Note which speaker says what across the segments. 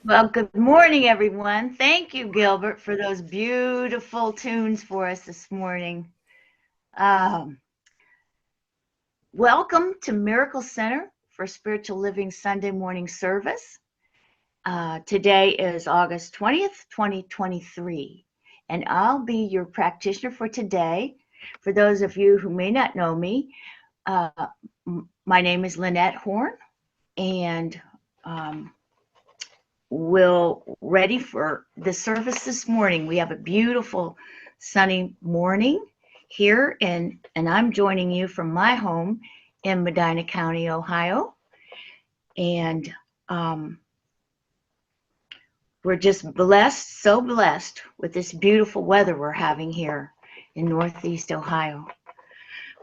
Speaker 1: Well, good morning, everyone. Thank you, Gilbert, for those beautiful tunes for us this morning. Um, Welcome to Miracle Center for Spiritual Living Sunday morning service. Today is August 20th, 2023, and I'll be your practitioner for today. For those of you who may not know me, uh, my name is Lynette Horn, and we're ready for the service this morning. We have a beautiful sunny morning here, and I'm joining you from my home in Medina County, Ohio. And we're just blessed, so blessed with this beautiful weather we're having here in Northeast Ohio.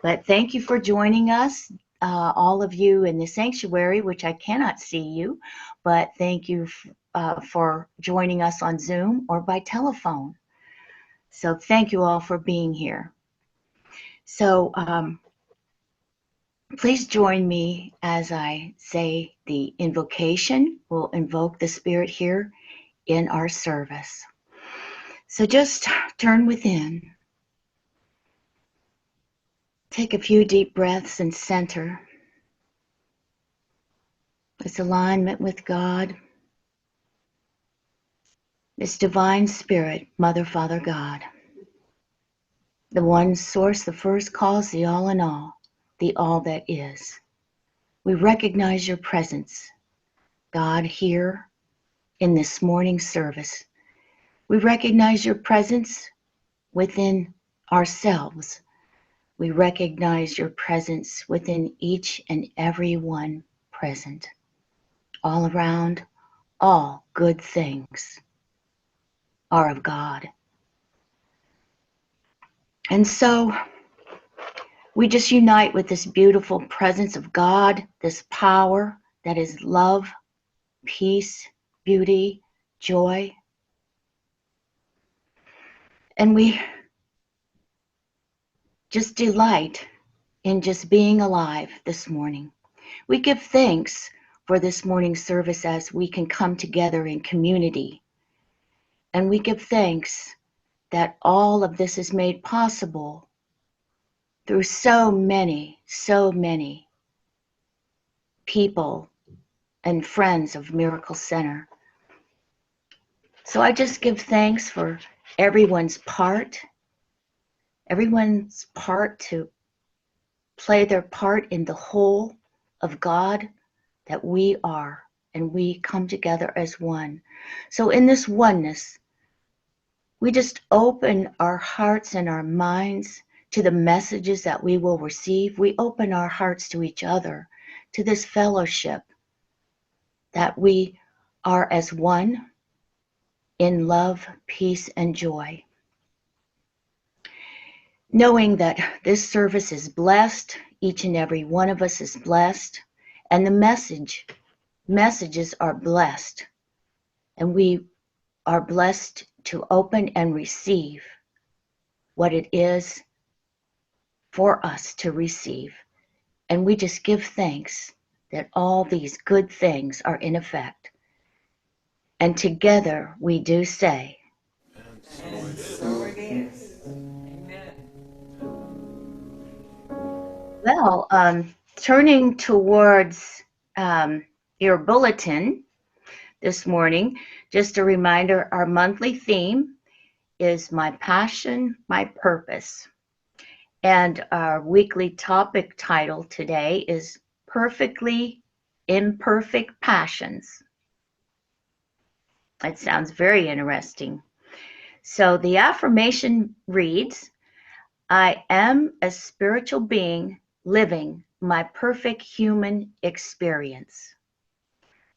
Speaker 1: But thank you for joining us, all of you in the sanctuary, which I cannot see you, but thank you for joining us on Zoom or by telephone. So thank you all for being here. So please join me as I say the invocation. We'll invoke the Spirit here in our service. So just turn within. Take a few deep breaths and center. This alignment with God, this divine spirit, Mother, Father, God. The one source, the first cause, the all in all, the all that is. We recognize your presence, God, here in this morning's service. We recognize your presence within ourselves. We recognize your presence within each and every one present. All around, all good things are of God. And so we just unite with this beautiful presence of God, this power that is love, peace, beauty, joy. And we just delight in just being alive this morning. We give thanks for this morning's service as we can come together in community. And we give thanks that all of this is made possible through so many people and friends of Miracle Center. So I just give thanks for everyone's part to play their part in the whole of God that we are, and we come together as one. So in this oneness, we just open our hearts and our minds to the messages that we will receive. We open our hearts to each other, to this fellowship, that we are as one in love, peace, and joy. Knowing that this service is blessed, each and every one of us is blessed, and the messages are blessed, and we are blessed to open and receive what it is for us to receive. And we just give thanks that all these good things are in effect. And together we do say,
Speaker 2: and so it is. Amen.
Speaker 1: well, turning towards your bulletin this morning, just a reminder, our monthly theme is My Passion, My Purpose. And our weekly topic title today is Perfectly Imperfect Passions. It sounds very interesting. So the affirmation reads, I am a spiritual being living my perfect human experience.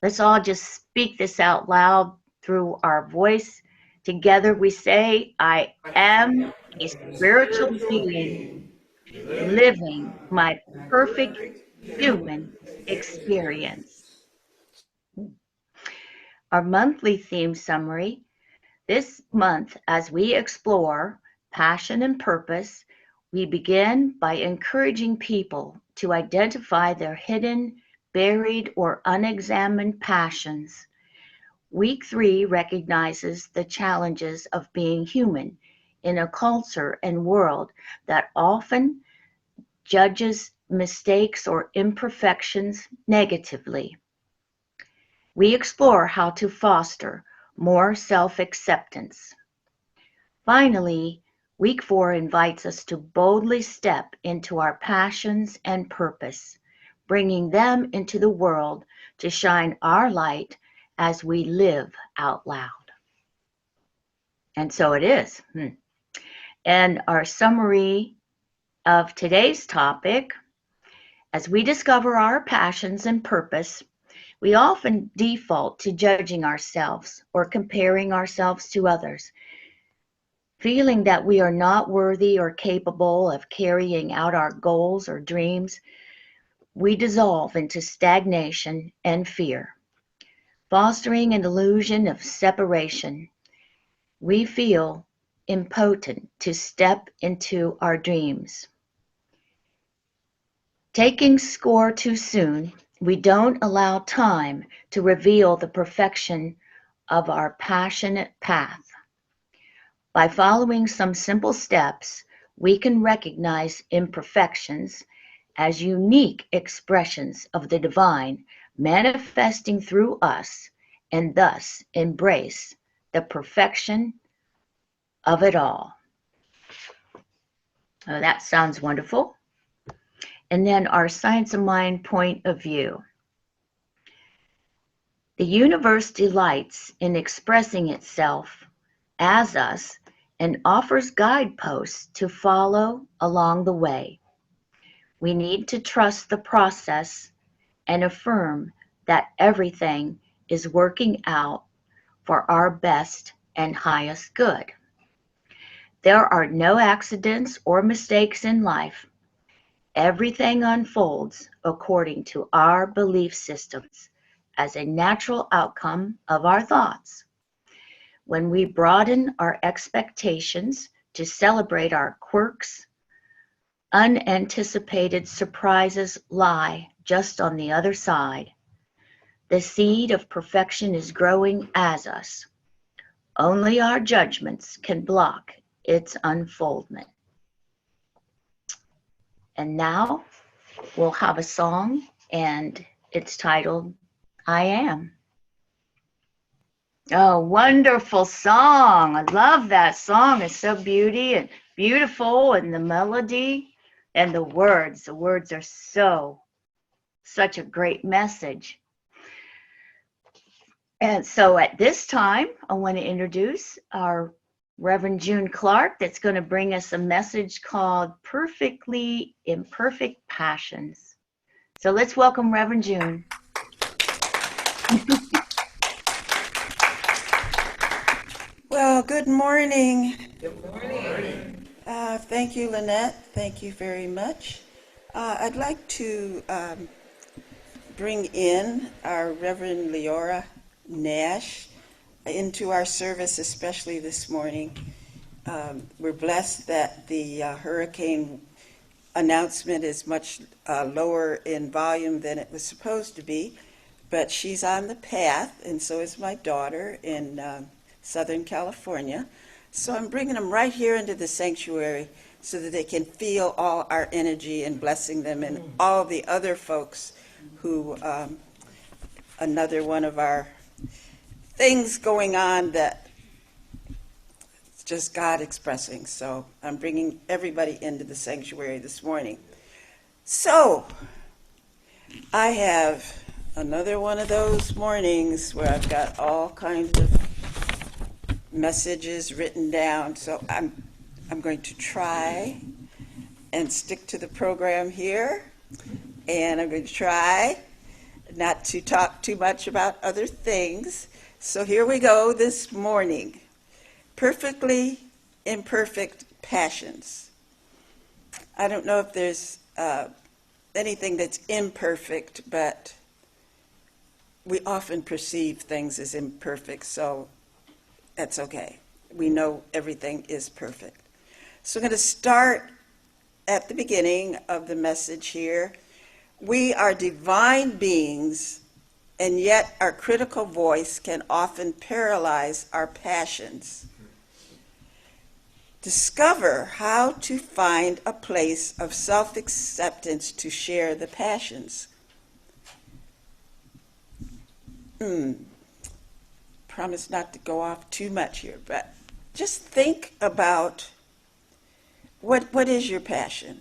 Speaker 1: Let's all just speak this out loud through our voice. Together we say, I am a
Speaker 2: A
Speaker 1: spiritual
Speaker 2: spiritual
Speaker 1: being
Speaker 2: being living
Speaker 1: living my
Speaker 2: my
Speaker 1: perfect
Speaker 2: perfect
Speaker 1: human
Speaker 2: human
Speaker 1: experience.
Speaker 2: experience.
Speaker 1: Our monthly theme summary. This month, as we explore passion and purpose, we begin by encouraging people to identify their hidden, buried, or unexamined passions. Week 3 recognizes the challenges of being human in a culture and world that often judges mistakes or imperfections negatively. We explore how to foster more self-acceptance. Finally, week 4 invites us to boldly step into our passions and purpose, bringing them into the world to shine our light as we live out loud. And so it is. And our summary of today's topic: as we discover our passions and purpose, we often default to judging ourselves or comparing ourselves to others. Feeling that we are not worthy or capable of carrying out our goals or dreams, we dissolve into stagnation and fear, fostering an illusion of separation. We feel impotent to step into our dreams. Taking score too soon, we don't allow time to reveal the perfection of our passionate path. By following some simple steps, we can recognize imperfections as unique expressions of the divine manifesting through us, and thus embrace the perfection of it all. Oh, that sounds wonderful. And then our Science of Mind point of view. The universe delights in expressing itself as us and offers guideposts to follow along the way. We need to trust the process and affirm that everything is working out for our best and highest good. There are no accidents or mistakes in life. Everything unfolds according to our belief systems as a natural outcome of our thoughts. When we broaden our expectations to celebrate our quirks, unanticipated surprises lie just on the other side. The seed of perfection is growing as us. Only our judgments can block its unfoldment. And now we'll have a song, and it's titled, I Am. Oh, wonderful song. I love that song. It's so beautiful, and the melody and the words. The words are such a great message. And so at this time, I want to introduce our Reverend June Clark, that's going to bring us a message called Perfectly Imperfect Passions. So let's welcome Reverend June.
Speaker 3: Well, good morning.
Speaker 2: Good morning.
Speaker 3: Thank you, Lynette. Thank you very much. I'd like to bring in our Reverend Leora Nash into our service, especially this morning. We're blessed that the hurricane announcement is much lower in volume than it was supposed to be, but she's on the path, and so is my daughter in Southern California. So I'm bringing them right here into the sanctuary so that they can feel all our energy and blessing them, and all the other folks who, another one of our things going on that it's just God expressing. So I'm bringing everybody into the sanctuary this morning. So I have another one of those mornings where I've got all kinds of messages written down. So I'm going to try and stick to the program here, and I'm going to try not to talk too much about other things. So here we go this morning. Perfectly imperfect passions. I don't know if there's anything that's imperfect, but we often perceive things as imperfect, so that's okay. We know everything is perfect. So I'm going to start at the beginning of the message here. We are divine beings and yet our critical voice can often paralyze our passions. Discover how to find a place of self-acceptance to share the passions. Promise not to go off too much here, but just think about what is your passion?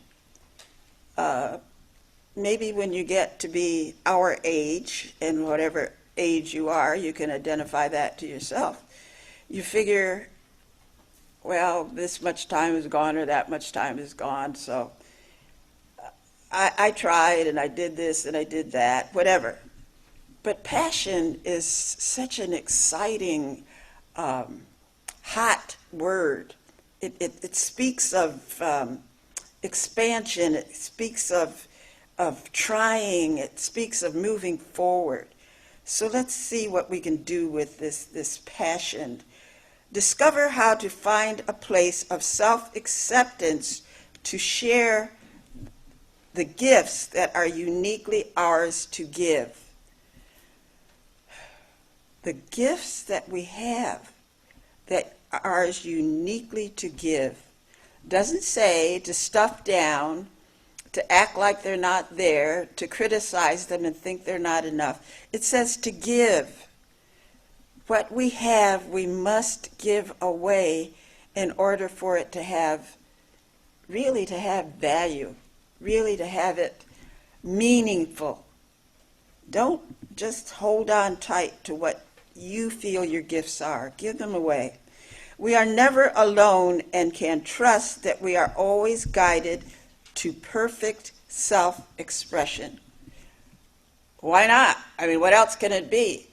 Speaker 3: Maybe when you get to be our age, and whatever age you are, you can identify that to yourself. You figure, well, this much time is gone or that much time is gone, so I tried and I did this and I did that, whatever. But passion is such an exciting, hot word. It speaks of expansion. It speaks of trying. It speaks of moving forward. So let's see what we can do with this passion. Discover how to find a place of self-acceptance to share the gifts that are uniquely ours to give. The gifts that we have that are ours uniquely to give doesn't say to stuff down, to act like they're not there, to criticize them and think they're not enough. It says to give. What we have, we must give away in order for it to have, really to have value, really to have it meaningful. Don't just hold on tight to what you feel your gifts are. Give them away. We are never alone and can trust that we are always guided to perfect self-expression. Why not? I mean, what else can it be?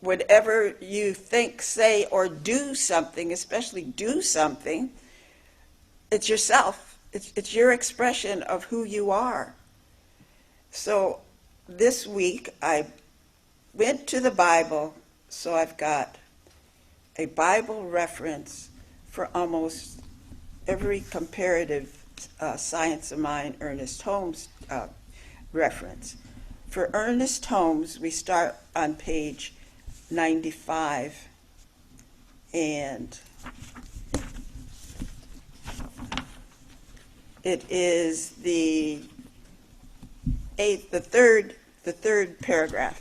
Speaker 3: Whatever you think, say, or do something, especially do something, it's yourself. It's your expression of who you are. So this week I went to the Bible, so I've got a Bible reference for almost every comparative Science of Mind Ernest Holmes reference. For Ernest Holmes, we start on page 95, and it is the third paragraph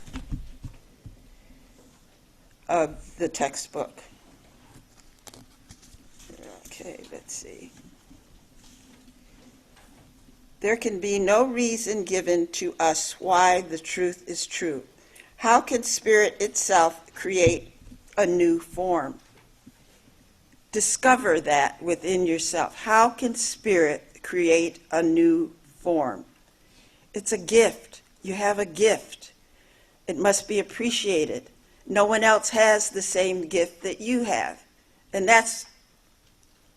Speaker 3: of the textbook. Okay, let's see. There can be no reason given to us why the truth is true. How can spirit itself create a new form? Discover that within yourself. How can spirit create a new form? It's a gift. You have a gift. It must be appreciated. No one else has the same gift that you have. And that's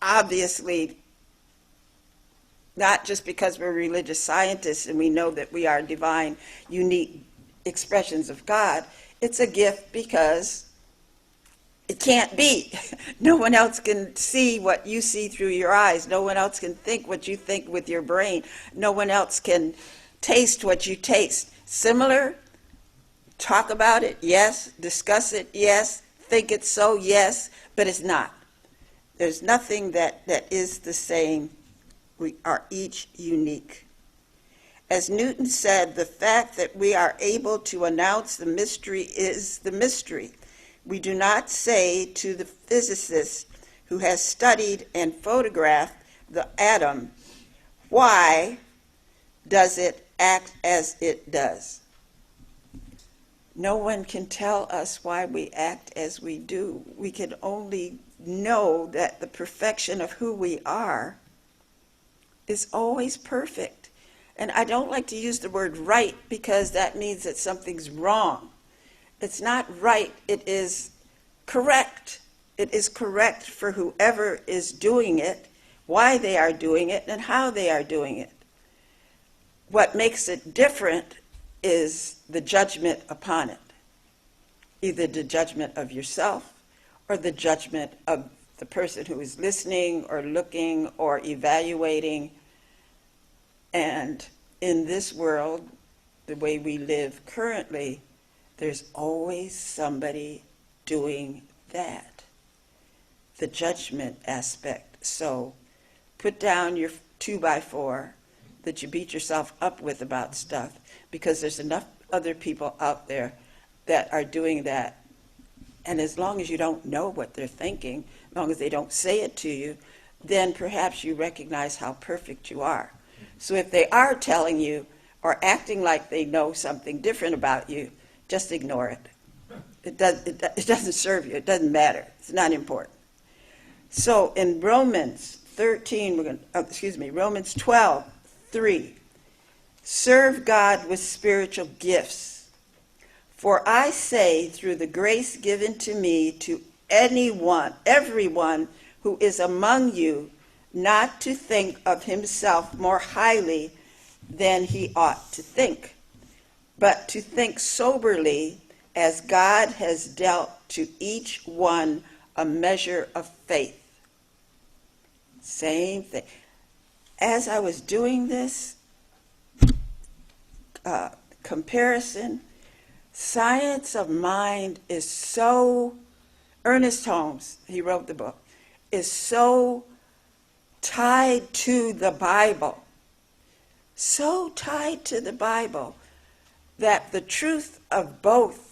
Speaker 3: obviously not just because we're religious scientists and we know that we are divine, unique expressions of God. It's a gift because it can't be. No one else can see what you see through your eyes. No one else can think what you think with your brain. No one else can taste what you taste. Similar, talk about it, yes. Discuss it, yes. Think it's so, yes. But it's not. There's nothing that is the same. We are each unique. As Newton said, the fact that we are able to announce the mystery is the mystery. We do not say to the physicist who has studied and photographed the atom, why does it act as it does? No one can tell us why we act as we do. We can only know that the perfection of who we are is always perfect. And I don't like to use the word right because that means that something's wrong. It's not right, it is correct. It is correct for whoever is doing it, why they are doing it, and how they are doing it. What makes it different is the judgment upon it. Either the judgment of yourself or the judgment of the person who is listening or looking or evaluating. And in this world, the way we live currently, There's always somebody doing that. The judgment aspect. So put down your 2x4 that you beat yourself up with about stuff, because there's enough other people out there that are doing that. And as long as you don't know what they're thinking, as long as they don't say it to you, then perhaps you recognize how perfect you are. So if they are telling you or acting like they know something different about you, just ignore it. It doesn't serve you. It doesn't matter. It's not important. So in Romans 12:3, serve God with spiritual gifts. For I say, through the grace given to me, to everyone who is among you, not to think of himself more highly than he ought to think, but to think soberly, as God has dealt to each one a measure of faith. Same thing. As I was doing this comparison, science of mind is so, Ernest Holmes, he wrote the book, is so tied to the Bible, so tied to the Bible, that the truth of both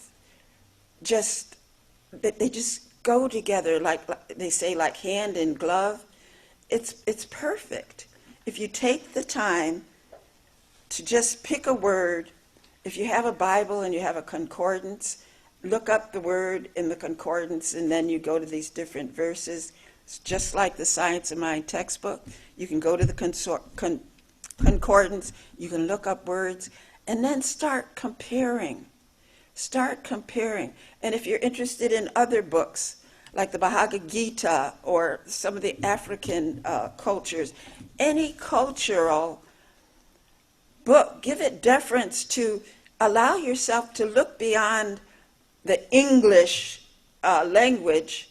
Speaker 3: they just go together, like they say, like hand in glove. It's perfect. If you take the time to just pick a word, if you have a Bible and you have a concordance, look up the word in the concordance, and then you go to these different verses. It's just like the Science of Mind textbook. You can go to the concordance, you can look up words, and then start comparing. Start comparing. And if you're interested in other books, like the Bhagavad Gita or some of the African cultures, any cultural book, give it deference to allow yourself to look beyond the English language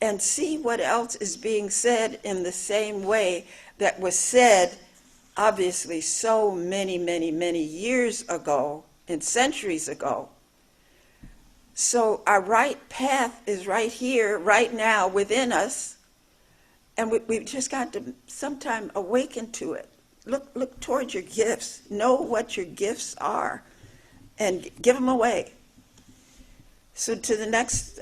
Speaker 3: and see what else is being said in the same way that was said, obviously, so many, many, many years ago and centuries ago. So our right path is right here, right now, within us, and we've just got to sometime awaken to it. Look towards your gifts. Know what your gifts are, and give them away. So to the next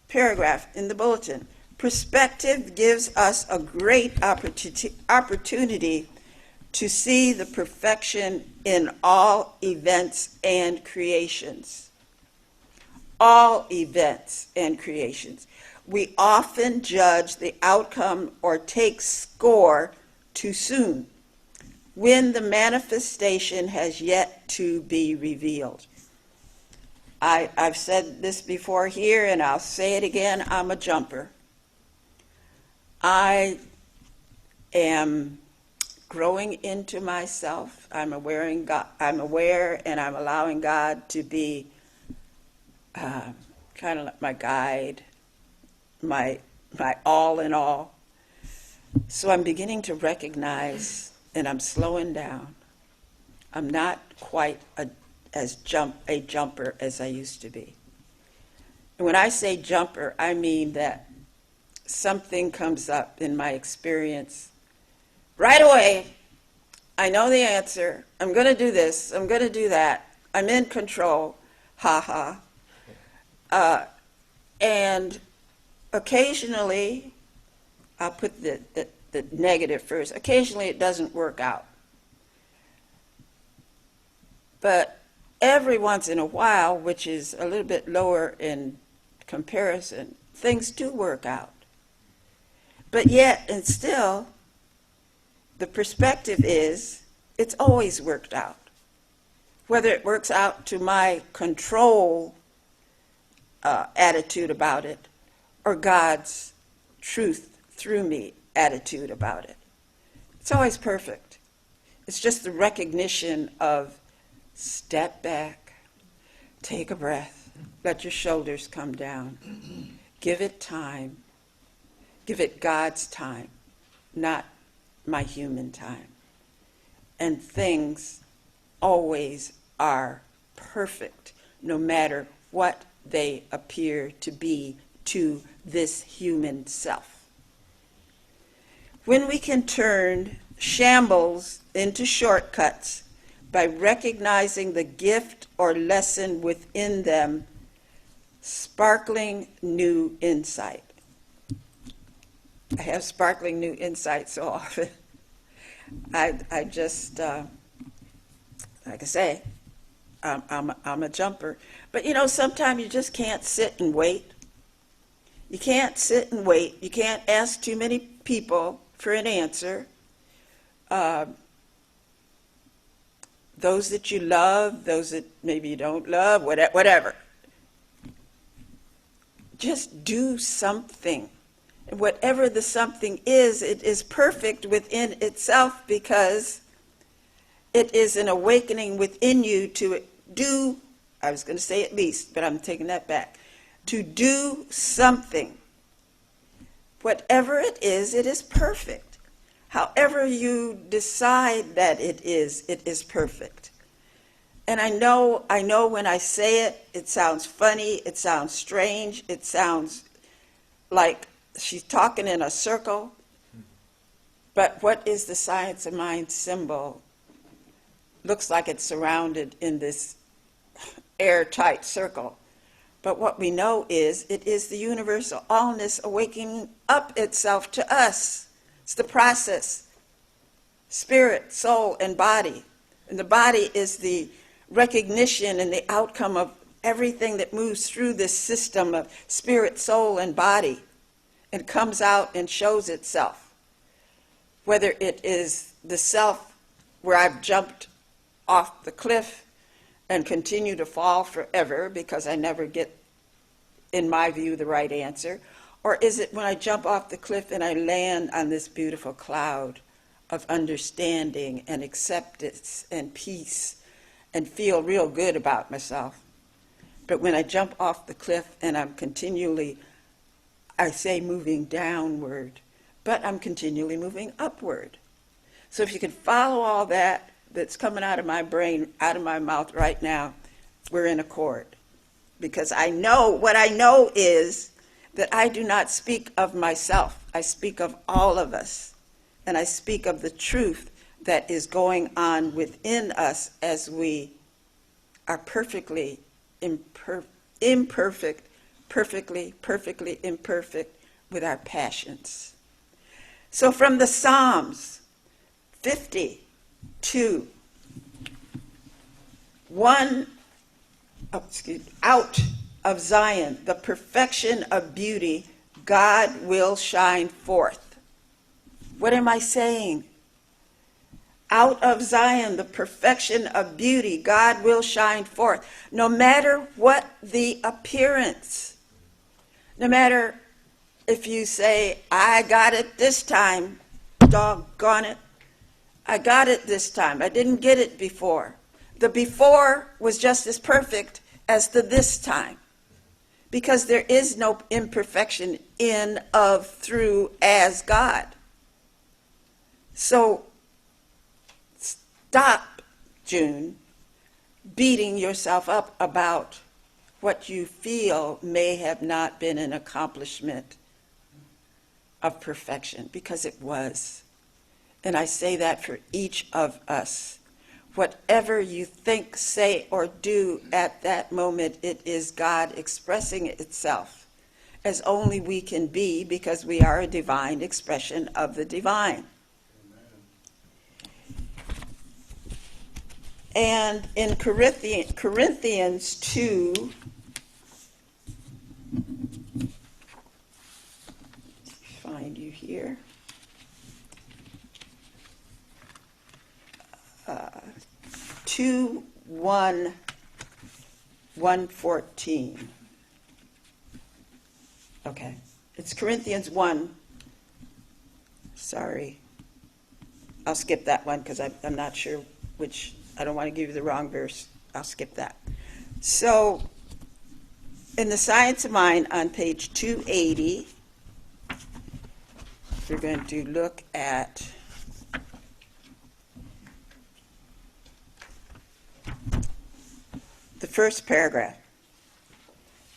Speaker 3: paragraph in the bulletin. Perspective gives us a great opportunity to see the perfection in all events and creations. All events and creations. We often judge the outcome or take score too soon, when the manifestation has yet to be revealed. I've said this before here, and I'll say it again, I'm a jumper. I am growing into myself. I'm aware, and I'm allowing God to be kind of like my guide, my all in all. So I'm beginning to recognize, and I'm slowing down. I'm not quite a jumper as I used to be. And when I say jumper, I mean that something comes up in my experience right away. I know the answer. I'm going to do this. I'm going to do that. I'm in control. Ha ha. And occasionally, I'll put the negative first. Occasionally, it doesn't work out. But every once in a while, which is a little bit lower in comparison, things do work out. But yet, and still, the perspective is, it's always worked out. Whether it works out to my control attitude about it, or God's truth through me attitude about it. It's always perfect. It's just the recognition of step back, take a breath, let your shoulders come down, give it time, give it God's time, not my human time. And things always are perfect, no matter what they appear to be to this human self. When we can turn shambles into shortcuts by recognizing the gift or lesson within them, sparkling new insight. I have sparkling new insight so often. I just, like I say, I'm a jumper. But you know, sometimes you just can't sit and wait. You can't sit and wait. You can't ask too many people for an answer. Those that you love, those that maybe you don't love, whatever. Just do something. Whatever the something is, it is perfect within itself because it is an awakening within you to do, I was going to say at least, but I'm taking that back, to do something. Whatever it is perfect. However you decide that it is perfect. And I know when I say it, it sounds funny, it sounds strange, it sounds like she's talking in a circle. But what is the Science of Mind symbol? Looks like it's surrounded in this airtight circle. But what we know is it is the universal allness awakening up itself to us. It's the process. Spirit, soul, and body. And the body is the recognition and the outcome of everything that moves through this system of spirit, soul, and body. And comes out and shows itself. Whether it is the self where I've jumped off the cliff and continue to fall forever because I never get, in my view, the right answer, or is it when I jump off the cliff and I land on this beautiful cloud of understanding and acceptance and peace and feel real good about myself? But when I jump off the cliff and I'm continually, I say moving downward, but I'm continually moving upward. So if you can follow all that that's coming out of my brain, out of my mouth right now, we're in accord. Because I know, what I know is that I do not speak of myself. I speak of all of us. And I speak of the truth that is going on within us as we are perfectly imperfect, perfectly imperfect with our passions. So from the Psalms 52, out of Zion, the perfection of beauty, God will shine forth. What am I saying? Out of Zion, the perfection of beauty, God will shine forth. No matter what the appearance, no matter if you say, I got it this time, doggone it, I got it this time. I didn't get it before. The before was just as perfect as the this time. Because there is no imperfection in, of, through, as God. So stop, June, beating yourself up about what you feel may have not been an accomplishment of perfection, because it was. And I say that for each of us. Whatever you think, say, or do at that moment, it is God expressing itself as only we can be, because we are a divine expression of the divine. And in Corinthians 2, find you here. 1:14. Okay, it's Corinthians 1. Sorry, I'll skip that one because I'm not sure which. I don't want to give you the wrong verse. I'll skip that. So, in the Science of Mind on page 280, we're going to look at the first paragraph.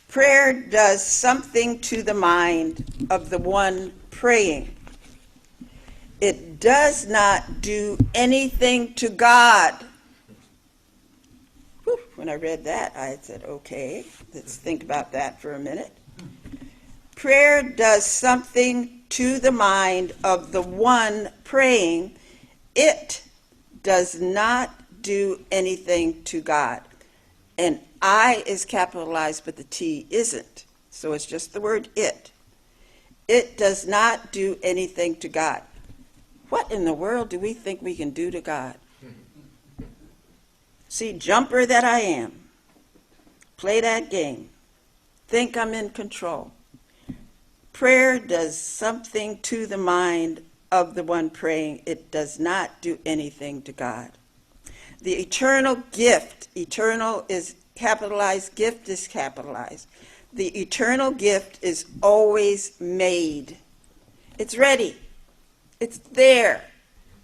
Speaker 3: Prayer does something to the mind of the one praying. It does not do anything to God. Whew, when I read that, I said, okay, let's think about that for a minute. Prayer does something to the mind of the one praying. It does not do anything to God. And I is capitalized, but the T isn't. So it's just the word it. It does not do anything to God. What in the world do we think we can do to God? See, jumper that I am. Play that game. Think I'm in control. Prayer does something to the mind of the one praying. It does not do anything to God. The eternal gift, eternal is capitalized, gift is capitalized. The eternal gift is always made. It's ready. It's there.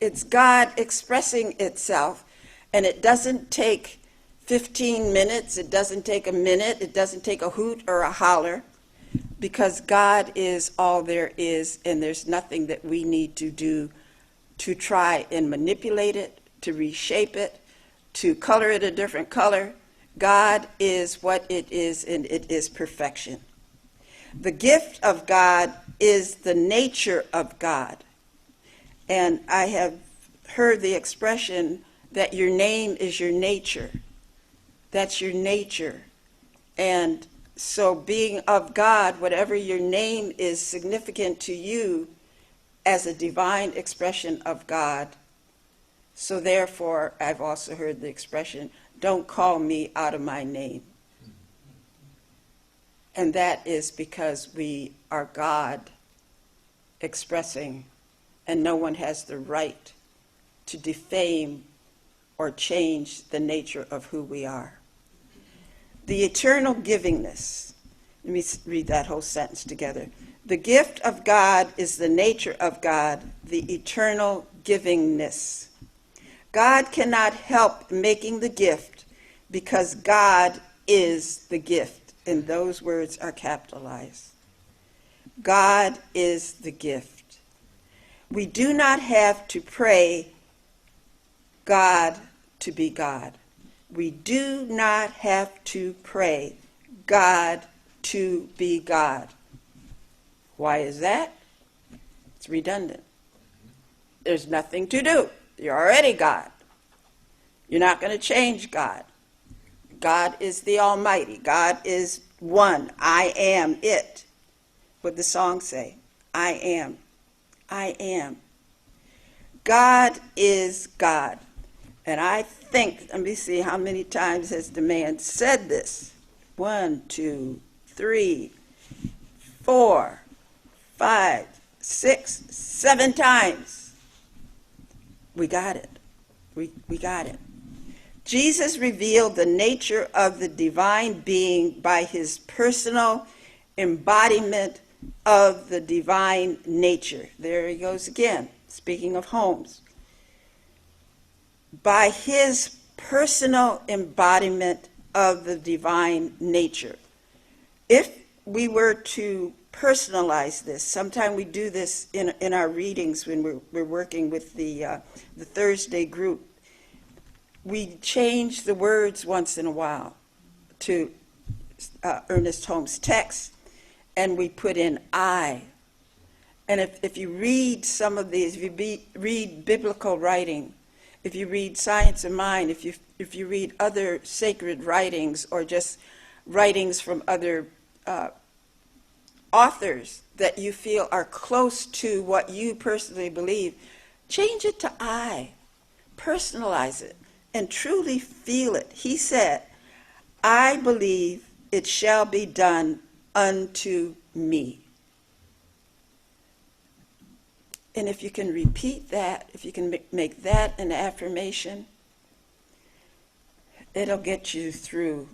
Speaker 3: It's God expressing itself. And it doesn't take 15 minutes. It doesn't take a minute. It doesn't take a hoot or a holler. Because God is all there is, and there's nothing that we need to do to try and manipulate it, to reshape it, to color it a different color. God is what it is, and it is perfection. The gift of God is the nature of God. And I have heard the expression that your name is your nature. That's your nature. And so being of God, whatever your name is significant to you as a divine expression of God. So therefore, I've also heard the expression, don't call me out of my name. And that is because we are God expressing, and no one has the right to defame or change the nature of who we are. The eternal givingness. Let me read that whole sentence together. The gift of God is the nature of God, the eternal givingness. God cannot help making the gift because God is the gift. And those words are capitalized. God is the gift. We do not have to pray God to be God. We do not have to pray God to be God. Why is that? It's redundant. There's nothing to do. You're already God. You're not going to change God. God is the Almighty. God is one. I am it. What the song say? I am. I am. God is God. And I think, let me see how many times has the man said this. 1, 2, 3, 4, 5, 6, 7 times. We got it. We got it. Jesus revealed the nature of the divine being by his personal embodiment of the divine nature. There he goes again, speaking of homes. By his personal embodiment of the divine nature. If we were to personalize this, sometime we do this in our readings when we're working with the Thursday group, we change the words once in a while to Ernest Holmes' text, and we put in I. And if you read some of these, if you read biblical writing, if you read Science of Mind, if you read other sacred writings or just writings from other authors that you feel are close to what you personally believe, change it to I. Personalize it and truly feel it. He said, I believe it shall be done unto me. And if you can repeat that, if you can make that an affirmation, it'll get you through.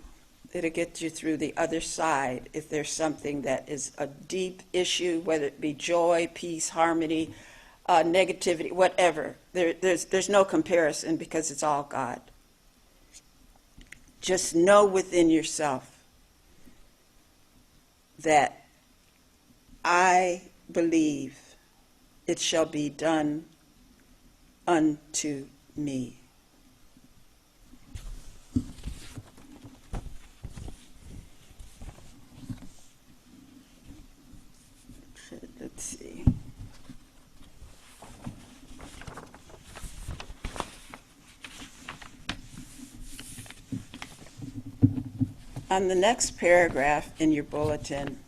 Speaker 3: It'll get you through the other side if there's something that is a deep issue, whether it be joy, peace, harmony, negativity, whatever. There's no comparison because it's all God. just know within yourself that I believe it shall be done unto me. Let's see. On the next paragraph in your bulletin,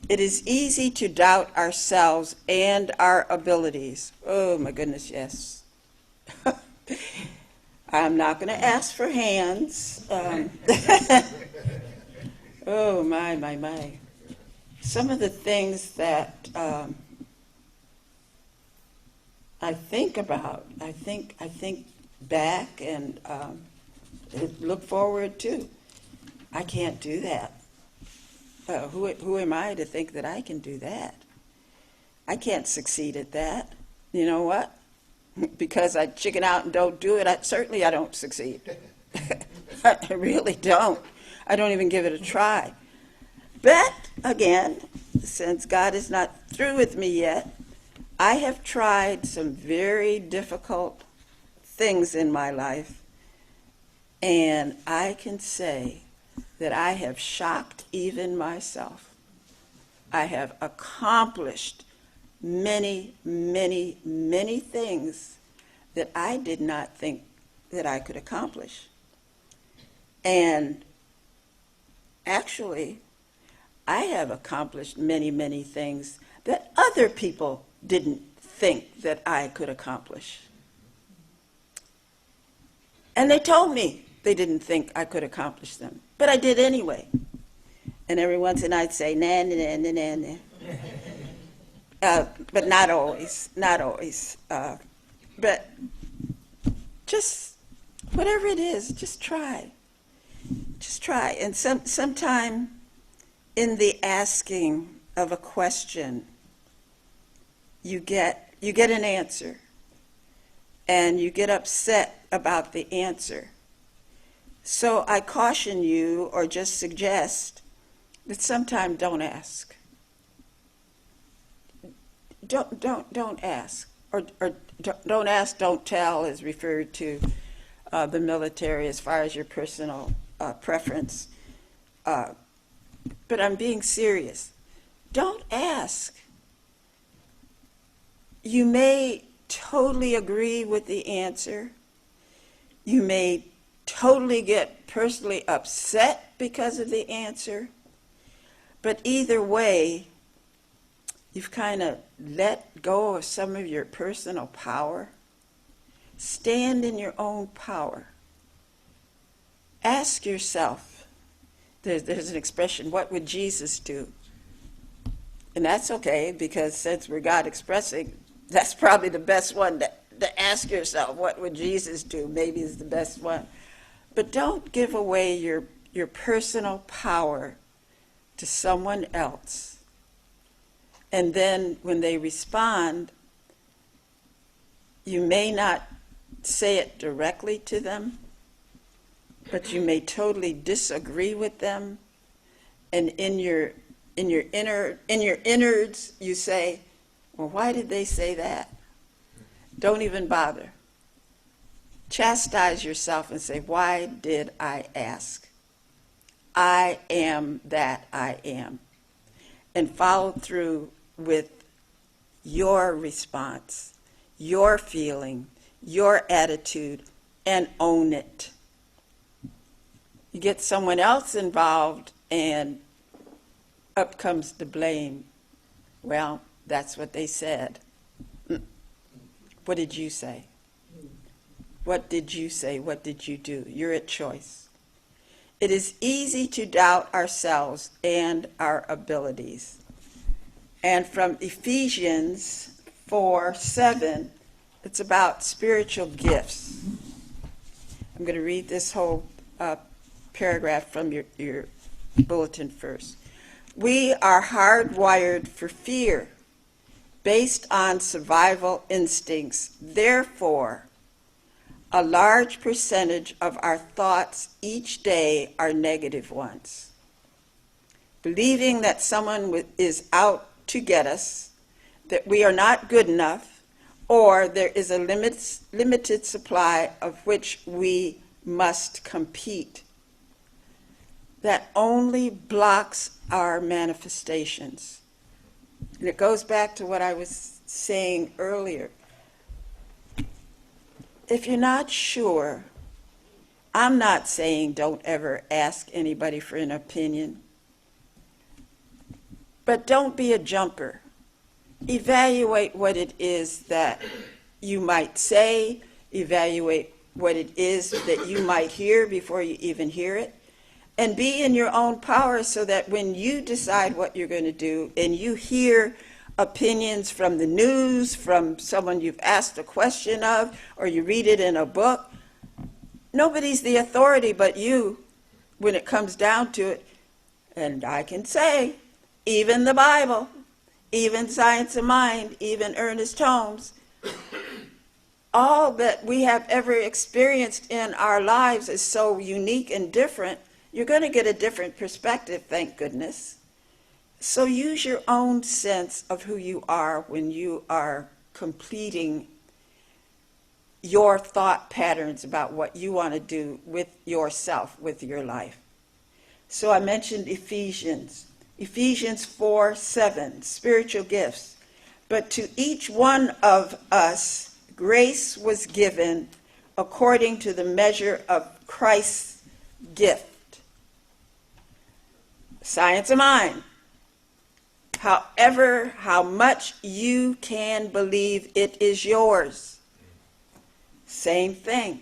Speaker 3: it is easy to doubt ourselves and our abilities. Oh my goodness, yes. I'm not going to ask for hands. Oh my. Some of the things that I think about, I think back and look forward to. I can't do that. Who am I to think that I can do that? I can't succeed at that. You know what? Because I chicken out and don't do it, I don't succeed. I really don't. I don't even give it a try. But, again, since God is not through with me yet, I have tried some very difficult things in my life, and I can say that I have shocked even myself. I have accomplished many things that I did not think that I could accomplish. And actually, I have accomplished many things that other people didn't think that I could accomplish. And they told me they didn't think I could accomplish them, but I did anyway. And every once in a while I'd say, nah. But not always. But just whatever it is, just try. And sometime in the asking of a question, you get an answer, and you get upset about the answer. So I caution you, or just suggest, that sometimes don't ask. Don't ask, or don't ask, don't tell is referred to the military as far as your personal preference. But I'm being serious. Don't ask. You may totally agree with the answer. You may totally get personally upset because of the answer. But either way, you've kind of let go of some of your personal power. Stand in your own power. Ask yourself, there's an expression, what would Jesus do? And that's okay, because since we're God expressing, that's probably the best one to ask yourself, what would Jesus do? Maybe is the best one. But don't give away your personal power to someone else. And then when they respond, you may not say it directly to them, but you may totally disagree with them. And in your innards, you say, well, why did they say that? Don't even bother. Chastise yourself and say, why did I ask? I am that I am. And follow through with your response, your feeling, your attitude, and own it. You get someone else involved, and up comes the blame. Well, that's what they said. What did you say? What did you say? What did you do? You're at choice. It is easy to doubt ourselves and our abilities. And from Ephesians 4:7, it's about spiritual gifts. I'm going to read this whole paragraph from your bulletin first. We are hardwired for fear based on survival instincts. Therefore, A large percentage of our thoughts each day are negative ones. Believing that someone is out to get us, that we are not good enough, or there is a limited supply of which we must compete. That only blocks our manifestations. And it goes back to what I was saying earlier. If you're not sure, I'm not saying don't ever ask anybody for an opinion, but don't be a jumper. Evaluate what it is that you might say, evaluate what it is that you might hear before you even hear it, and be in your own power so that when you decide what you're going to do and you hear opinions from the news, from someone you've asked a question of, or you read it in a book, nobody's the authority but you when it comes down to it. And I can say, even the Bible, even Science of Mind, even Ernest Holmes, all that we have ever experienced in our lives is so unique and different. You're going to get a different perspective, thank goodness. So use your own sense of who you are when you are completing your thought patterns about what you want to do with yourself, with your life. So I mentioned Ephesians 4:7, spiritual gifts. But to each one of us, grace was given according to the measure of Christ's gift. Science of Mind. However, how much you can believe it is yours. Same thing.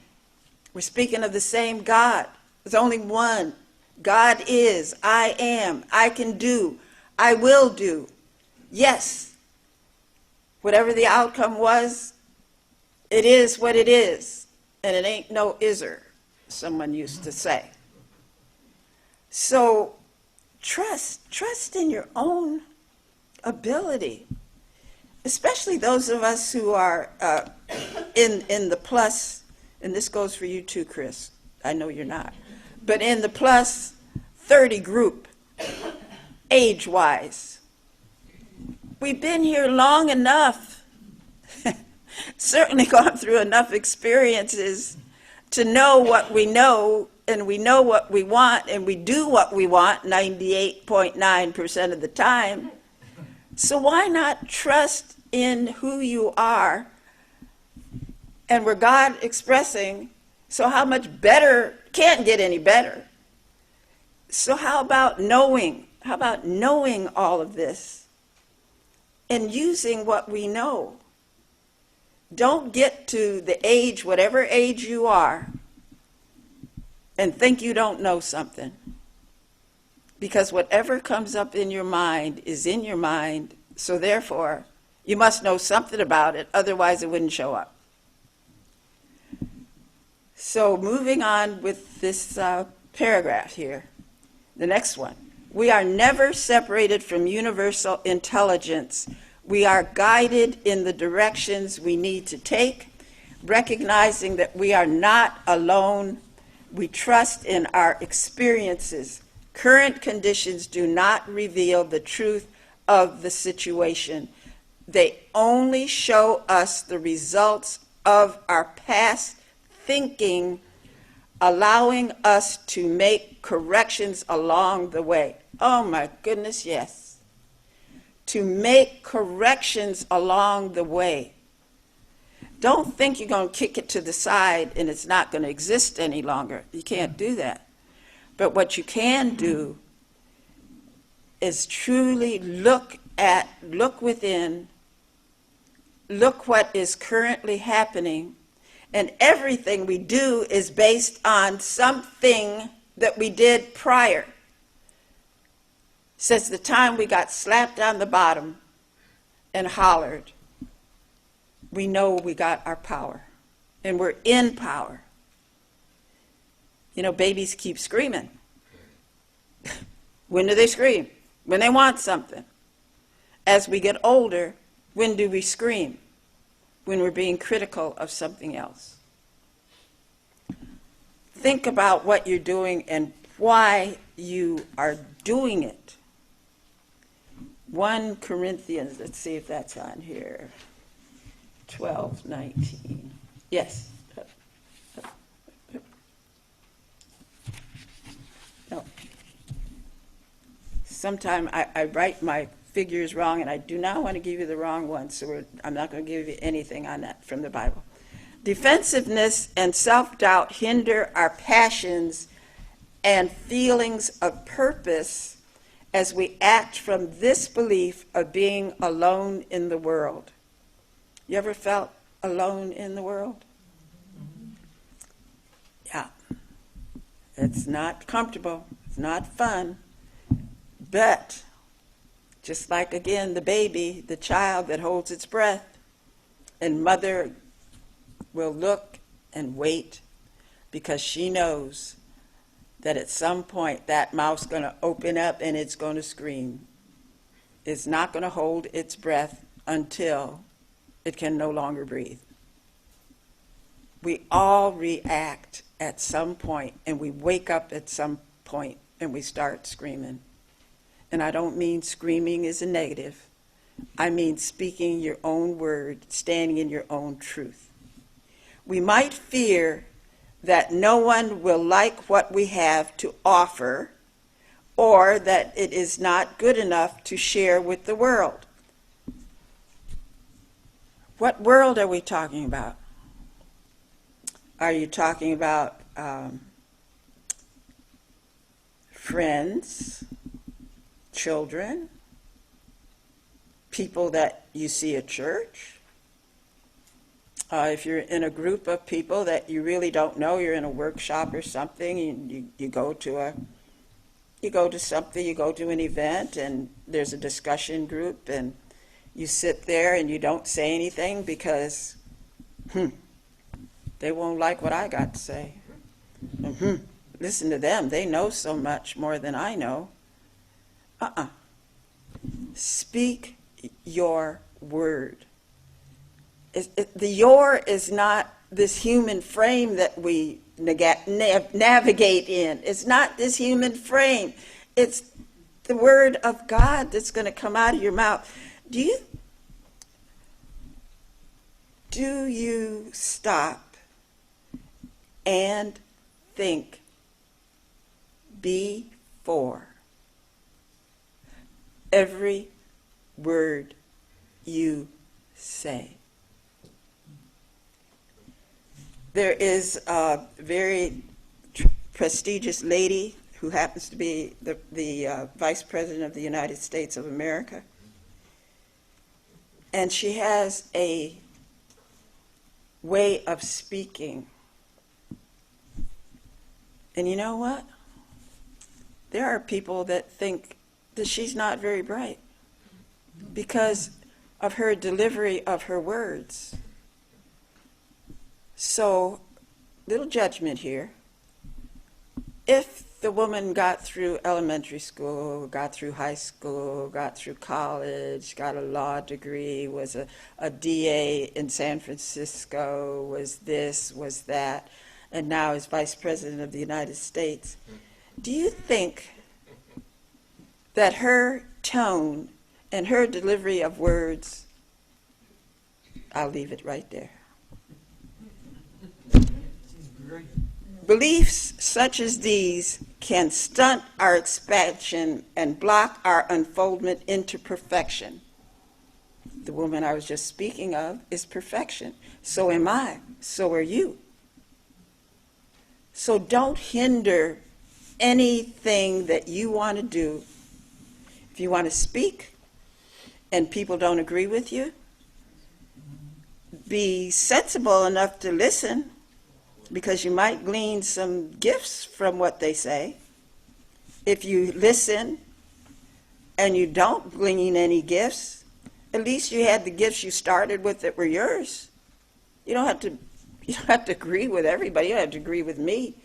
Speaker 3: We're speaking of the same God. There's only one. God is, I am, I can do, I will do. Yes. Whatever the outcome was, it is what it is. And it ain't no iser, someone used to say. So trust in your own ability, especially those of us who are in the plus, and this goes for you too, Chris. I know you're not, but in the plus 30 group, age-wise. We've been here long enough, certainly gone through enough experiences to know what we know, and we know what we want, and we do what we want 98.9% of the time. So why not trust in who you are and where God expressing, so how much better, can't get any better. So how about knowing all of this and using what we know? Don't get to the age, whatever age you are, and think you don't know something. Because whatever comes up in your mind is in your mind, so therefore, you must know something about it, otherwise it wouldn't show up. So moving on with this paragraph here, the next one. We are never separated from universal intelligence. We are guided in the directions we need to take, recognizing that we are not alone. We trust in our experiences. Current conditions do not reveal the truth of the situation. They only show us the results of our past thinking, allowing us to make corrections along the way. Oh my goodness, yes. To make corrections along the way. Don't think you're going to kick it to the side and it's not going to exist any longer. You can't do that. But what you can do is truly look within, look what is currently happening, and everything we do is based on something that we did prior. Since the time we got slapped on the bottom and hollered, we know we got our power, and we're in power. You know, babies keep screaming. When do they scream? When they want something. As we get older, when do we scream? When we're being critical of something else. think about what you're doing and why you are doing it. 1 Corinthians, let's see if that's on here, 12:19. Yes. No. Sometimes I write my figures wrong, and I do not want to give you the wrong one, so I'm not going to give you anything on that from the Bible. Defensiveness and self-doubt hinder our passions and feelings of purpose as we act from this belief of being alone in the world. You ever felt alone in the world? Yeah. It's not comfortable. It's not fun. But just like, again, the baby, the child that holds its breath, and mother will look and wait because she knows that at some point that mouth's going to open up and it's going to scream. It's not going to hold its breath until it can no longer breathe. We all react at some point, and we wake up at some point and we start screaming. And I don't mean screaming is a negative. I mean speaking your own word, standing in your own truth. We might fear that no one will like what we have to offer, or that it is not good enough to share with the world. What world are we talking about? Are you talking about friends, children, people that you see at church? If you're in a group of people that you really don't know, you're in a workshop or something, you go to an event, and there's a discussion group, and you sit there and you don't say anything because they won't like what I got to say. Listen to them. They know so much more than I know. Speak your word. The your is not this human frame that we navigate in. It's not this human frame. It's the word of God that's going to come out of your mouth. Do you stop and think before every word you say? There is a very prestigious lady who happens to be the Vice President of the United States of America. And she has a way of speaking. And you know what? There are people that think that she's not very bright because of her delivery of her words. So, little judgment here. If the woman got through elementary school, got through high school, got through college, got a law degree, was a DA in San Francisco, was this, was that, and now is Vice President of the United States, do you think that her tone and her delivery of words, I'll leave it right there. Beliefs such as these can stunt our expansion and block our unfoldment into perfection. The woman I was just speaking of is perfection. So am I. So are you. So don't hinder anything that you want to do. If you want to speak and people don't agree with you, be sensible enough to listen, because you might glean some gifts from what they say. If you listen and you don't glean any gifts, at least you had the gifts you started with that were yours. You don't have to agree with everybody. You don't have to agree with me.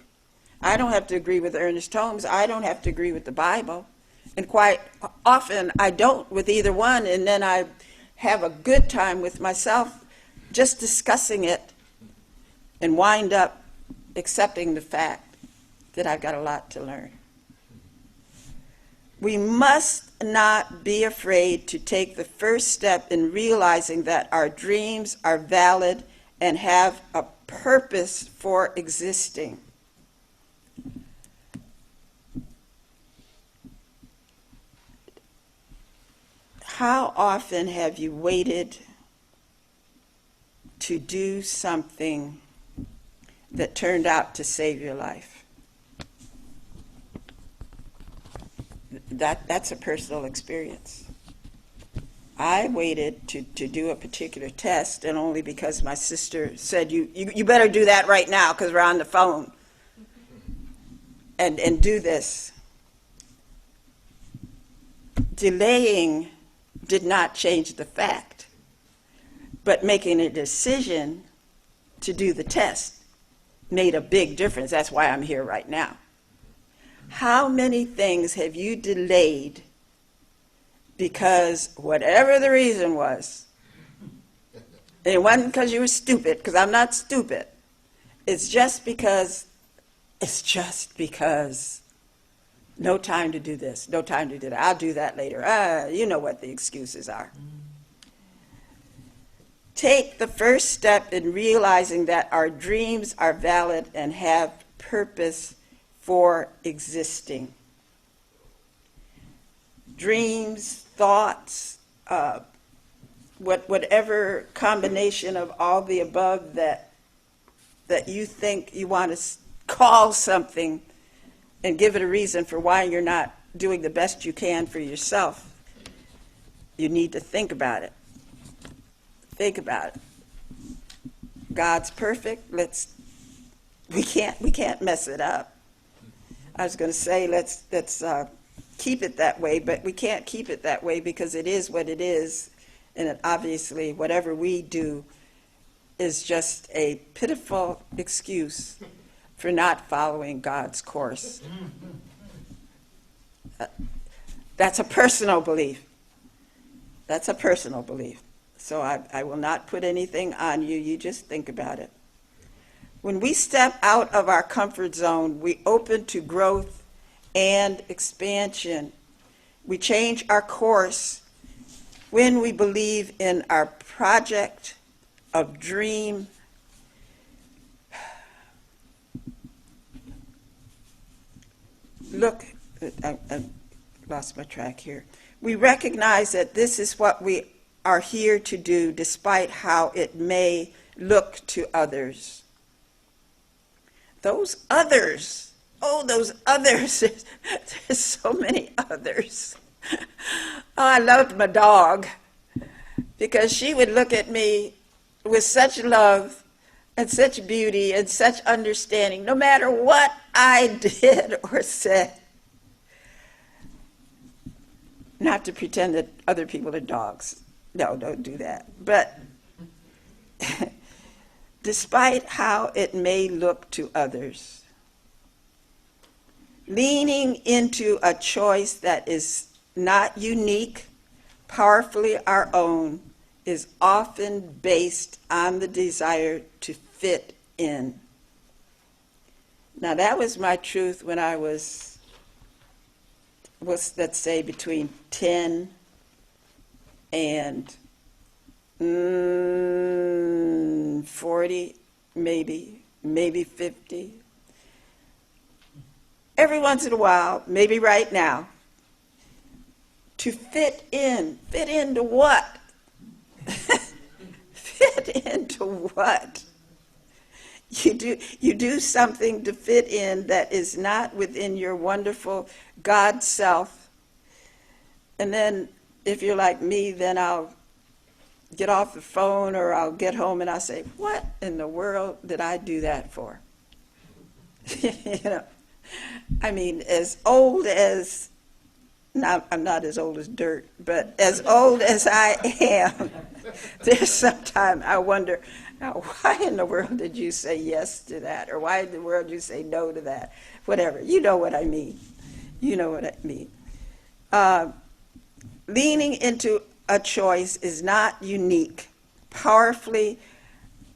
Speaker 3: I don't have to agree with Ernest Holmes. I don't have to agree with the Bible. And quite often I don't with either one, and then I have a good time with myself just discussing it and wind up accepting the fact that I've got a lot to learn. We must not be afraid to take the first step in realizing that our dreams are valid and have a purpose for existing. How often have you waited to do something that turned out to save your life? That's a personal experience. I waited to do a particular test, and only because my sister said, you better do that right now because we're on the phone, and do this. Delaying did not change the fact, but making a decision to do the test made a big difference. That's why I'm here right now. How many things have you delayed because whatever the reason was, and it wasn't because you were stupid, because I'm not stupid. It's just because no time to do this, no time to do that. I'll do that later. You know what the excuses are. Take the first step in realizing that our dreams are valid and have purpose for existing. Dreams, thoughts, whatever combination of all the above that you think you want to call something and give it a reason for why you're not doing the best you can for yourself, you need to think about it. Think about it. God's perfect. We can't mess it up. I was going to say let's keep it that way, but we can't keep it that way because it is what it is, and it obviously whatever we do is just a pitiful excuse for not following God's course. That's a personal belief. That's a personal belief. So I will not put anything on you. You just think about it. When we step out of our comfort zone, we open to growth and expansion. We change our course when we believe in our project of dream. Look, I lost my track here. We recognize that this is what we are here to do, despite how it may look to others. Those others, those others, there's so many others. I loved my dog because she would look at me with such love and such beauty and such understanding, no matter what I did or said. Not to pretend that other people are dogs. No, don't do that. But despite how it may look to others, leaning into a choice that is not unique, powerfully our own, is often based on the desire to fit in. Now that was my truth when I was let's say between 10 and 40, maybe 50. Every once in a while, maybe right now, to fit into what? Fit into what? You do something to fit in that is not within your wonderful God self. And then if you're like me, then I'll get off the phone or I'll get home and I'll say, what in the world did I do that for? I mean, as old as, I'm not as old as dirt, but as old as I am, there's sometimes I wonder, now, why in the world did you say yes to that? Or why in the world did you say no to that? Whatever. You know what I mean. You know what I mean. Leaning into a choice is not unique, powerfully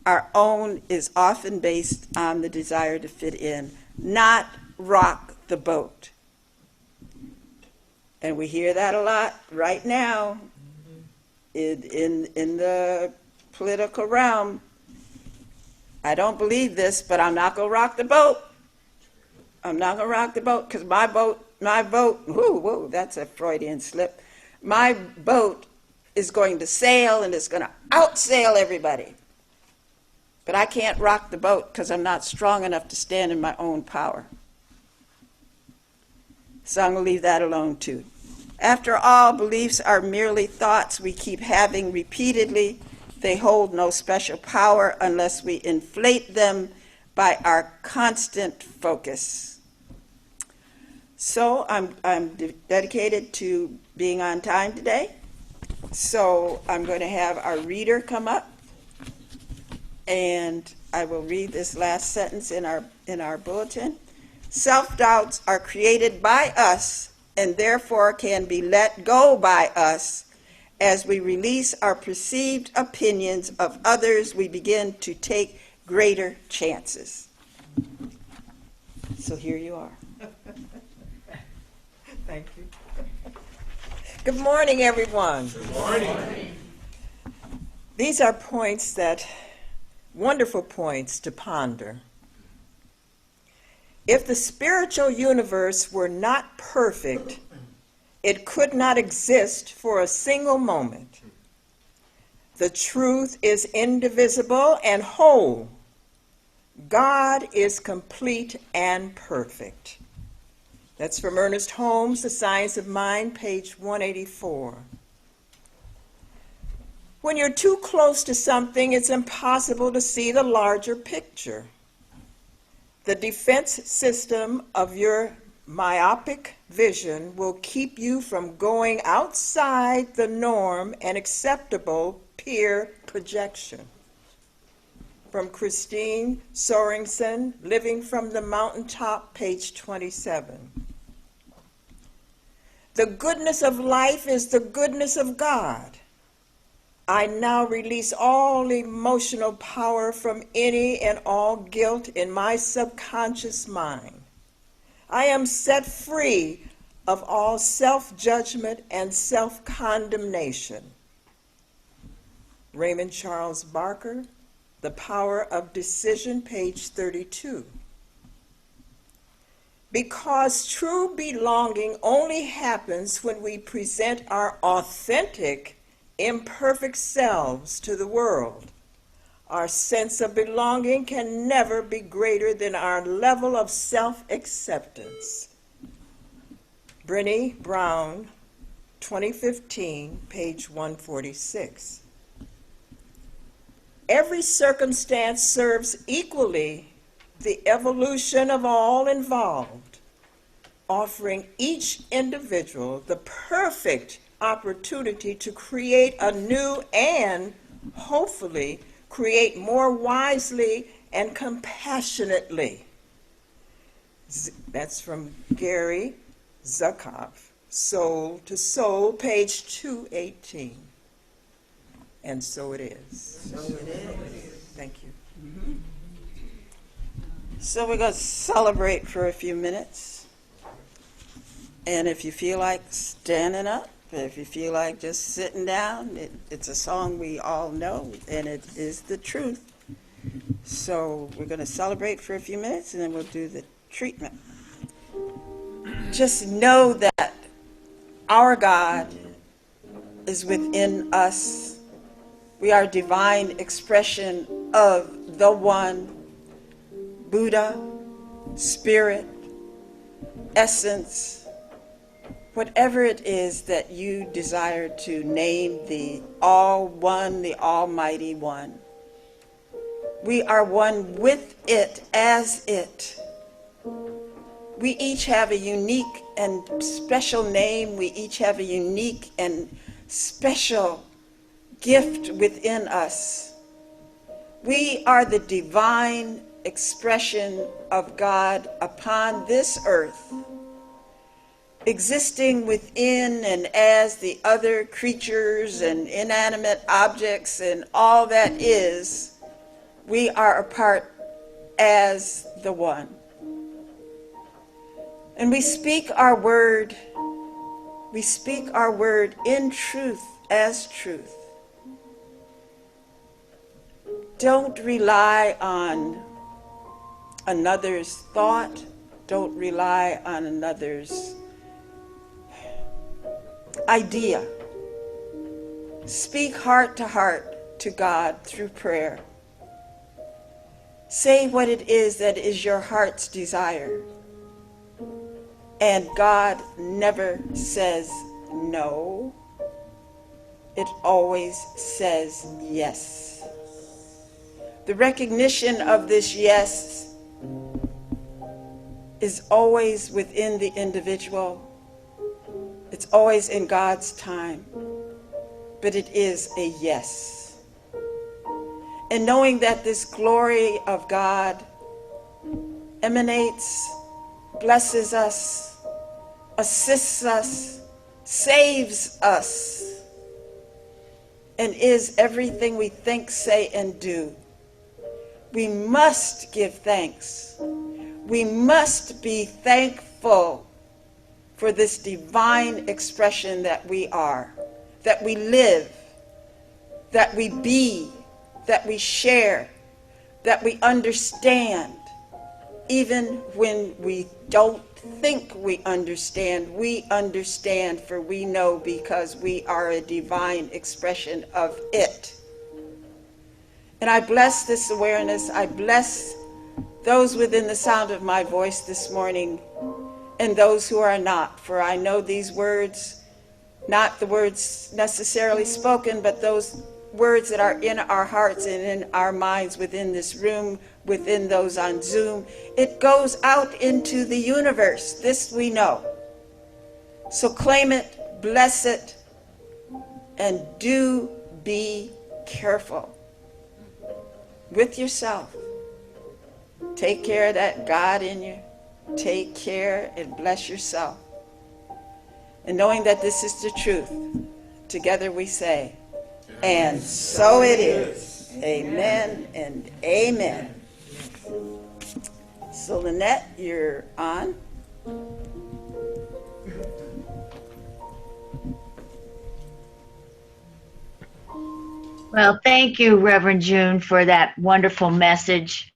Speaker 3: our own is often based on the desire to fit in, not rock the boat. And we hear that a lot right now in the political realm. I don't believe this, but I'm not going to rock the boat. I'm not going to rock the boat because my boat, whoa, that's a Freudian slip. My boat is going to sail and it's going to outsail everybody. But I can't rock the boat because I'm not strong enough to stand in my own power. So I'm going to leave that alone too. After all, beliefs are merely thoughts we keep having repeatedly. They hold no special power unless we inflate them by our constant focus. So I'm dedicated to being on time today. So I'm going to have our reader come up, and I will read this last sentence in our bulletin. Self-doubts are created by us and therefore can be let go by us. As we release our perceived opinions of others, we begin to take greater chances. So here you are.
Speaker 2: Thank you. Good morning, everyone.
Speaker 4: Good morning.
Speaker 2: These are wonderful points to ponder. If the spiritual universe were not perfect, it could not exist for a single moment. The truth is indivisible and whole. God is complete and perfect. That's from Ernest Holmes, The Science of Mind, page 184. When you're too close to something, it's impossible to see the larger picture. The defense system of your myopic vision will keep you from going outside the norm and acceptable peer projection. From Christine Sorensen, Living from the Mountaintop, page 27. The goodness of life is the goodness of God. I now release all emotional power from any and all guilt in my subconscious mind. I am set free of all self-judgment and self-condemnation. Raymond Charles Barker, The Power of Decision, page 32. Because true belonging only happens when we present our authentic, imperfect selves to the world. Our sense of belonging can never be greater than our level of self-acceptance. Brené Brown, 2015, page 146. Every circumstance serves equally the evolution of all involved, offering each individual the perfect opportunity to create anew and, hopefully, create more wisely and compassionately. That's from Gary Zukav, Soul to Soul, page 218. And so it is.
Speaker 3: So it is.
Speaker 2: Thank you.
Speaker 3: Mm-hmm. So we're going to celebrate for a few minutes. And if you feel like standing up, if you feel like just sitting down, it's a song we all know, and it is the truth. So we're going to celebrate for a few minutes, and then we'll do the treatment. Just know that our God is within us. We are divine expression of the one, Buddha, Spirit, Essence, whatever it is that you desire to name, the All One, the Almighty One. We are one with it, as it. We each have a unique and special name. We each have a unique and special gift within us. We are the divine expression of God upon this earth, existing within and as the other creatures and inanimate objects and all that is We are a part as the one. And we speak our word in truth as truth. Don't rely on another's thought. Don't rely on another's idea. Speak heart to God through prayer. Say what it is that is your heart's desire. And God never says no. It always says yes. The recognition of this yes is always within the individual. It's always in God's time. But it is a yes. And knowing that this glory of God emanates, blesses us, assists us, saves us, and is everything we think, say, and do. We must give thanks. We must be thankful for this divine expression that we are, that we live, that we be, that we share, that we understand. Even when we don't think we understand, for we know because we are a divine expression of it. And I bless this awareness. I bless those within the sound of my voice this morning and those who are not, for I know these words, not the words necessarily spoken, but those words that are in our hearts and in our minds within this room, within those on Zoom. It goes out into the universe. This we know. So claim it, bless it, and do be careful with yourself. Take care of that God in you. Take care and bless yourself. And knowing that this is the truth, together we say, and so it is. Amen and amen. So Lynette, you're on.
Speaker 1: Well, thank you, Reverend June, for that wonderful message.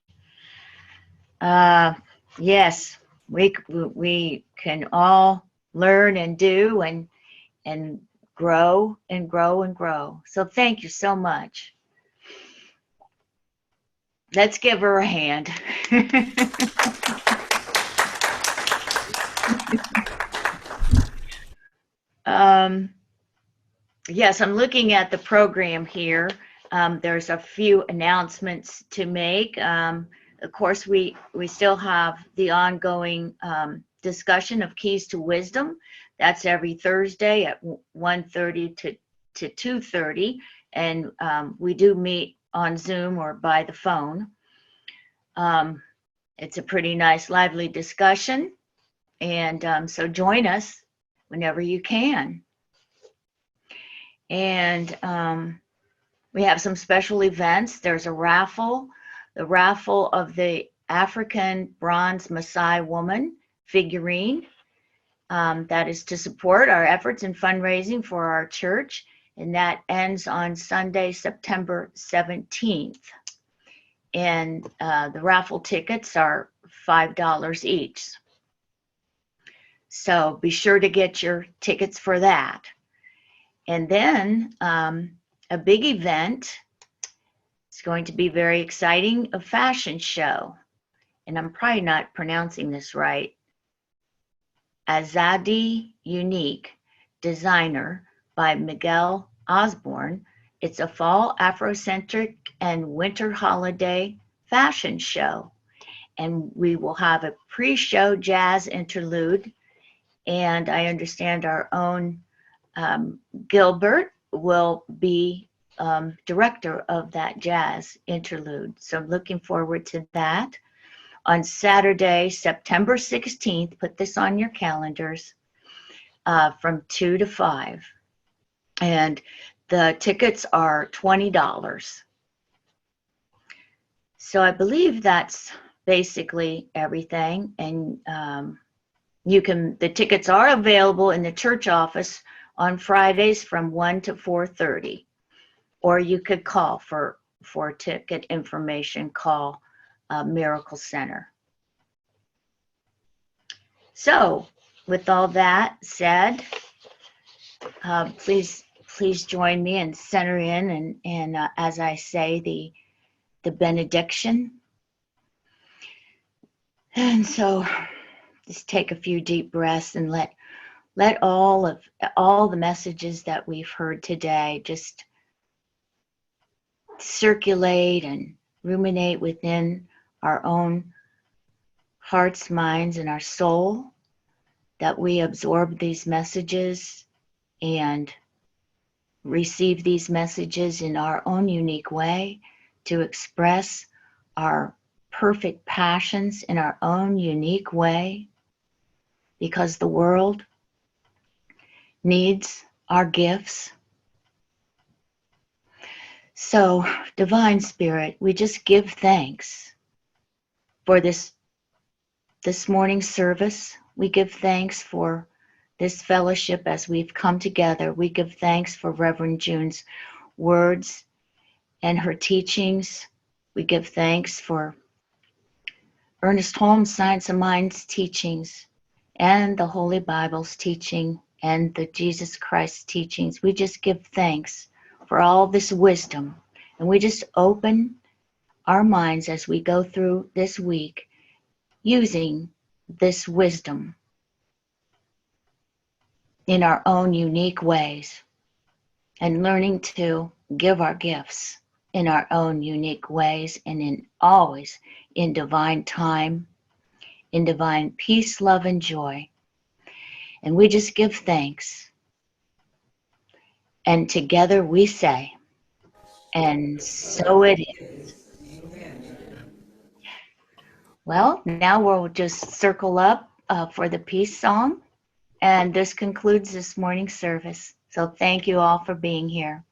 Speaker 1: Yes, we can all learn and do and grow and grow and grow. So thank you so much. Let's give her a hand. Yes, I'm looking at the program here. There's a few announcements to make. Of course, we still have the ongoing discussion of Keys to Wisdom. That's every Thursday at 1:30 to 2:30, and we do meet on Zoom or by the phone. It's a pretty nice, lively discussion, and so join us whenever you can. And we have some special events. There's a raffle, the raffle of the African Bronze Maasai Woman figurine. That is to support our efforts in fundraising for our church, and that ends on Sunday, September 17th. And the raffle tickets are $5 each. So be sure to get your tickets for that. And then a big event, it's going to be very exciting, a fashion show. And I'm probably not pronouncing this right. Azadi Unique Designer by Miguel Osborne. It's a fall Afrocentric and winter holiday fashion show. And we will have a pre-show jazz interlude. And I understand our own Gilbert will be director of that jazz interlude. So I'm looking forward to that. On Saturday, September 16th, put this on your calendars, from 2 to 5. And the tickets are $20. So I believe that's basically everything. And the tickets are available in the church office on Fridays from 1 to 4:30. Or you could call for ticket information, call Miracle Center. So with all that said, please join me and center in and as I say the benediction. And so just take a few deep breaths and let all the messages that we've heard today just circulate and ruminate within our own hearts, minds, and our soul, that we absorb these messages and receive these messages in our own unique way to express our perfect passions in our own unique way, because the world needs our gifts. So, Divine Spirit, we just give thanks for this morning's service. We give thanks for this fellowship as we've come together. We give thanks for Reverend June's words and her teachings. We give thanks for Ernest Holmes' Science of Mind's teachings and the Holy Bible's teaching and the Jesus Christ teachings. We just give thanks for all this wisdom, and we just open our minds as we go through this week using this wisdom in our own unique ways and learning to give our gifts in our own unique ways and always in divine time, in divine peace, love, and joy. And we just give thanks. And together we say, and so it is. Well, now we'll just circle up for the peace song. And this concludes this morning's service. So thank you all for being here.